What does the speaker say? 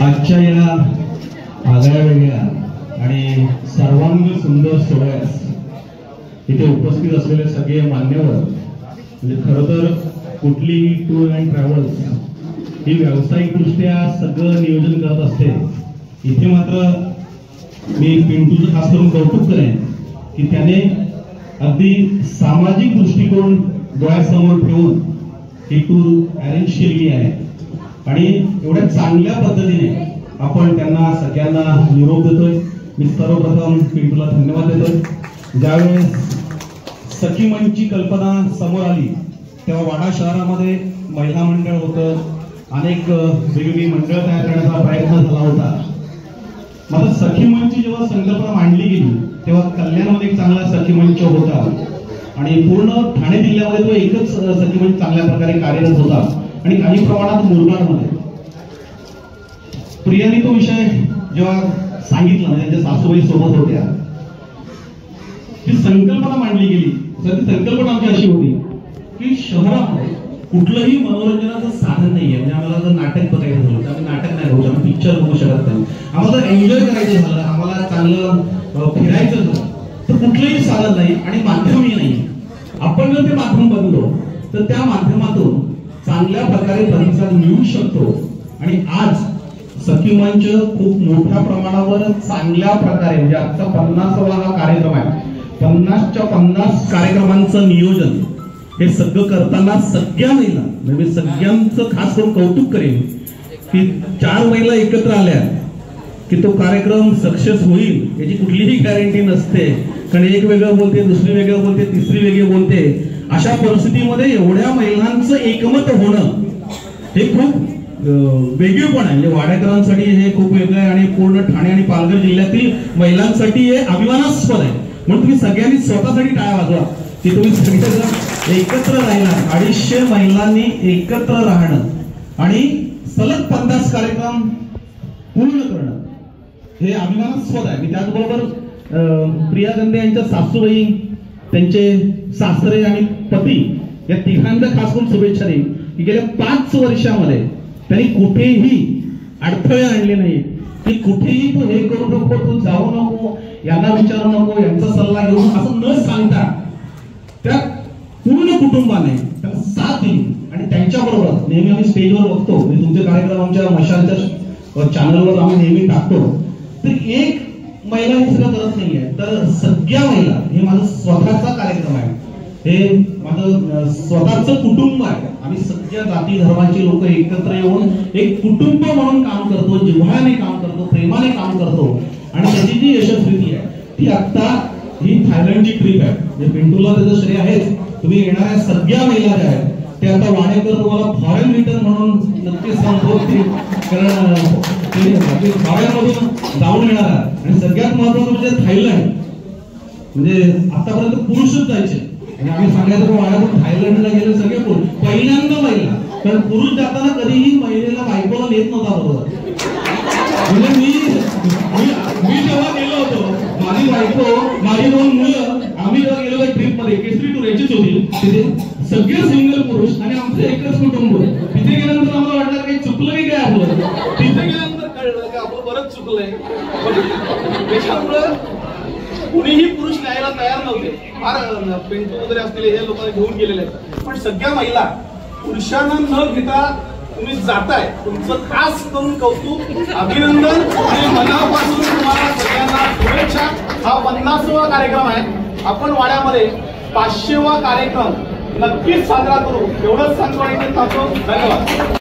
आजच्या या आगळ्या वेगळ्या आणि सर्वांग सुंदर सोहळ्यास इथे उपस्थित असलेले सगळे मान्यवर, म्हणजे खरं तर कुठलीही टूर अँड ट्रॅव्हल्स ही व्यावसायिकदृष्ट्या सगळं नियोजन करत असते. इथे मात्र मी पिंटूचं खास करून कौतुक करेन की त्याने अगदी सामाजिक दृष्टिकोन डोळ्यासमोर ठेवून ही टूर अरेंज केलेली आहे आणि एवढ्या चांगल्या पद्धतीने आपण त्यांना सगळ्यांना निरोप देतोय. मी सर्वप्रथम पिंटूला धन्यवाद देतोय. ज्यावेळेस सखी मंचची कल्पना समोर आली तेव्हा वाडा शहरामध्ये महिला मंडळ होतं, अनेक वेगवेगळी मंडळ तयार करण्याचा प्रयत्न झाला होता. मात्र सखी मंचची जेव्हा संकल्पना मांडली गेली तेव्हा कल्याणमध्ये एक चांगला सखी मंच होता आणि पूर्ण ठाणे जिल्ह्यामध्ये तो एकच सखी मंच चांगल्या प्रकारे कार्यरत होता आणि काही प्रमाणात मुरबाडमध्ये. प्रियाने तो विषय जेव्हा सांगितला, त्यांच्या सासूबाई सोबत होत्या, ती संकल्पना मांडली गेली. तर ती संकल्पना आमची अशी होती की शहरामध्ये कुठलंही मनोरंजनाचं साधन नाहीये. म्हणजे आम्हाला जर नाटक बघायचं झालं तर आम्ही नाटक नाही बघू, आम्ही पिक्चर बघू शकत नाही. आम्हाला एन्जॉय करायचं झालं, आम्हाला चांगलं फिरायचं झालं तर कुठलंही साधन नाही आणि माध्यमही नाही. आपण जर ते माध्यम बनलो तर त्या माध्यमातून चांगल्या प्रकारे प्रतिसाद मिळू शकतो. आणि आज सखी मंच खूप मोठ्या प्रमाणावर चांगल्या प्रकारे, म्हणजे आजचा 50वा हा कार्यक्रम आहे, 50च्या 50 कार्यक्रमांचं नियोजन हे सगळं करताना सगळ्या महिला, म्हणजे सगळ्यांचं खास करून कौतुक करेन की 4 महिला एकत्र आल्या की तो कार्यक्रम सक्सेस होईल याची कुठलीही गॅरंटी नसते. कारण एक वेगळं बोलते, दुसरी वेगळं बोलते, तिसरी वेगळी बोलते. अशा परिस्थितीमध्ये एवढ्या महिलांचं एकमत होणं हे खूप वेगळेपण आहे. म्हणजे वाडेकरांसाठी हे खूप वेगळं आहे आणि पूर्ण ठाणे आणि पालघर जिल्ह्यातील महिलांसाठी हे अभिमानास्पद आहे. म्हणून तुम्ही सगळ्यांनी स्वतःसाठी टाळ्या वाजवा की तुम्ही सगळेजण एकत्र राहिला. 250 महिलांनी एकत्र राहणं आणि सलग 50 कार्यक्रम पूर्ण करणं हे अभिमानास्पद आहे. त्याचबरोबर प्रिया गंदे यांच्या सासूबाई, त्यांचे सासरे आणि पती या तिघांना खास करून शुभेच्छा देईन की गेल्या 5 वर्षामध्ये त्यांनी कुठेही अडथळे आणले नाही की कुठेही तू हे करू नको, तू जाऊ नको, यांना विचारू नको, यांचा सल्ला घेऊन असं न सांगता त्या पूर्ण कुटुंबाने त्यांना साथ दिली. आणि त्यांच्याबरोबर नेहमी आम्ही स्टेजवर बघतो, तुमचे कार्यक्रम आमच्या मशालच्या चॅनलवर आम्ही नेहमी टाकतो, तर एक महिला हे सगळं करत नाहीये, तर सगळ्या महिला, हे माझा स्वतःचा कार्यक्रम आहे, हे माझं स्वतःचं कुटुंब आहे. आम्ही सगळ्या जाती धर्माची लोक एकत्र येऊन एक कुटुंब म्हणून काम करतो, जिव्हाळ्याने काम करतो, प्रेमाने काम करतो. आणि त्याची जी यशस्वी आहे ती आता ही थायलंडची ट्रिप आहे. म्हणजे पिंटूला त्याचं श्रेय आहेच. तुम्ही येणाऱ्या सगळ्या महिला ज्या आहेत ते आता वाडेकर तुम्हाला फॉरेन रिटर्न म्हणून नक्कीच सांगतो, कारण फॉरेनमधून जाऊन येणार आहे. आणि सगळ्यात महत्वाचं म्हणजे थायलंड, म्हणजे आतापर्यंत पुरुषच जायचे आणि आम्ही सांगायचं की वाड्यातून थायलंडला गेले सगळे पुरुष, पहिल्यांदा महिला. कारण पुरुष जाताना कधीही महिलेला बायकोला नेत नव्हता बरोबर. म्हणजे मी जेव्हा गेलो होतो, माझी बायको, माझी 2 मुलं, आम्ही जेव्हा गेलो त्या ट्रिप मध्ये, केसरी टूर याचीच होती, तिथे सगळे सिंगल पुरुष आणि आमचं एकच कुटुंब. तिथे गेल्यानंतर आम्हाला वाटलं काही चुकलं की काय आपलं. तिथे गेल्यानंतर कळलं की आपलं बरंच चुकलंय. त्याच्यामुळं कुणीही पुरुष न्यायला तयार नव्हते. फार पिंटू वगैरे असलेले हे लोकांना घेऊन गेलेले आहेत, पण सगळ्या महिला पुरुषांना न घेता तुम्ही जाताय. तुमचं खास करून कौतुक, अभिनंदन आणि मनापासून तुम्हाला सगळ्यांना शुभेच्छा. हा 50वा कार्यक्रम आहे. आपण वाड्यामध्ये 500वा कार्यक्रम नक्कीच साजरा करू, एवढंच सांगतो आणि थांबतो. धन्यवाद.